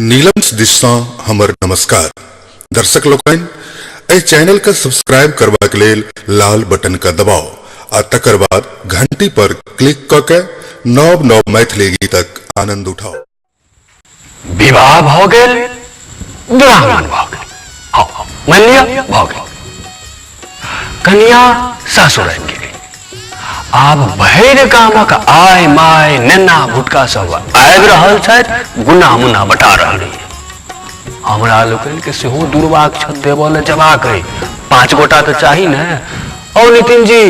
नीलम दिशा हमर नमस्कार दर्शक लोकन चैनल का सब्सक्राइब करवा के लेल लाल बटन का दबाओ आ तकर बाद घंटी पर क्लिक करके नव नव मैथिली गीतक आनंद उठाओ। विवाह भ गेल, ब्राह्मण भ गेल, हाँ मान लिया भ गेल, कन्या सासुर आबि गेल। आब भैर गामक आय माय नेना भुटका सब आबि रहल छथि, गुना मुना बटा रहल है। हमरा लोकन के सेहो दुर्वाक छत देव ले जबाक है, 5 गोटा तो चाही ने। औ नितिन जी,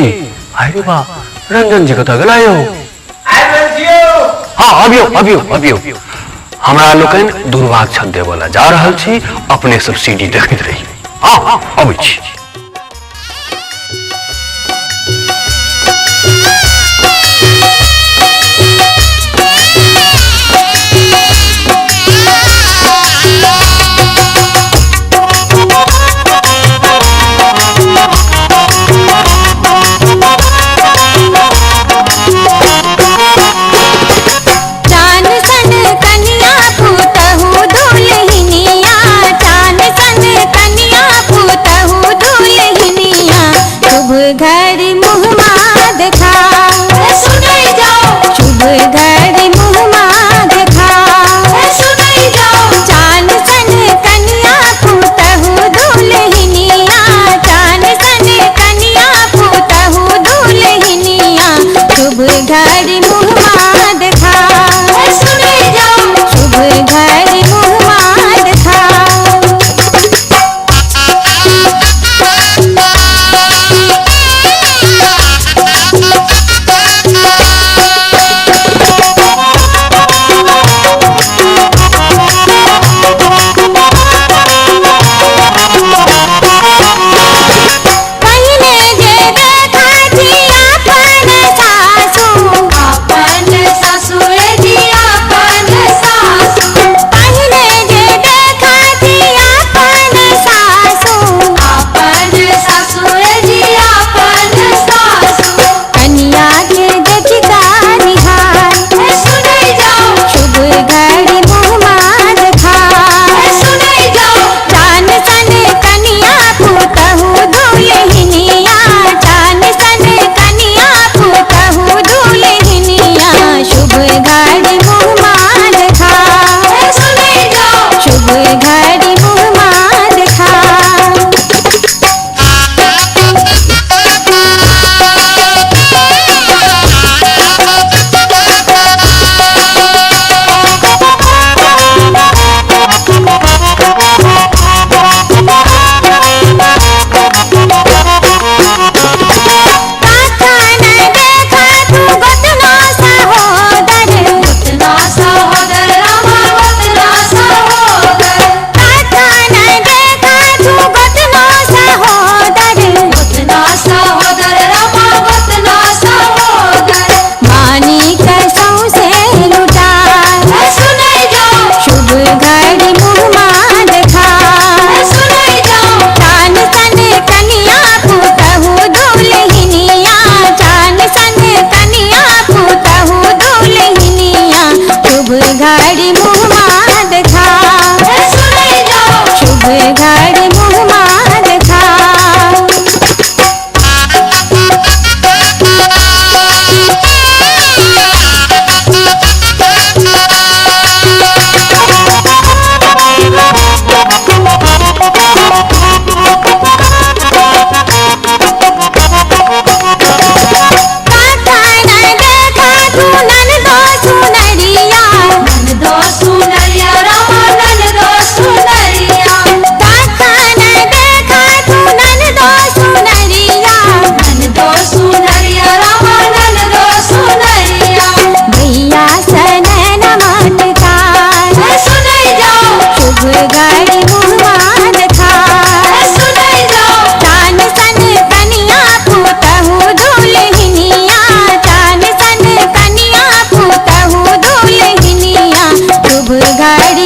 अरे बा रंजन जी कतऽ गेला यौ? हाँ अबियो अबियो अबियो। हमरा लोकन दुर्वाक छत देव ले जा रहल छी, अपने सब सीडी देखैत रही। हाँ अबै छी। गाड़ी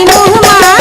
मुहमा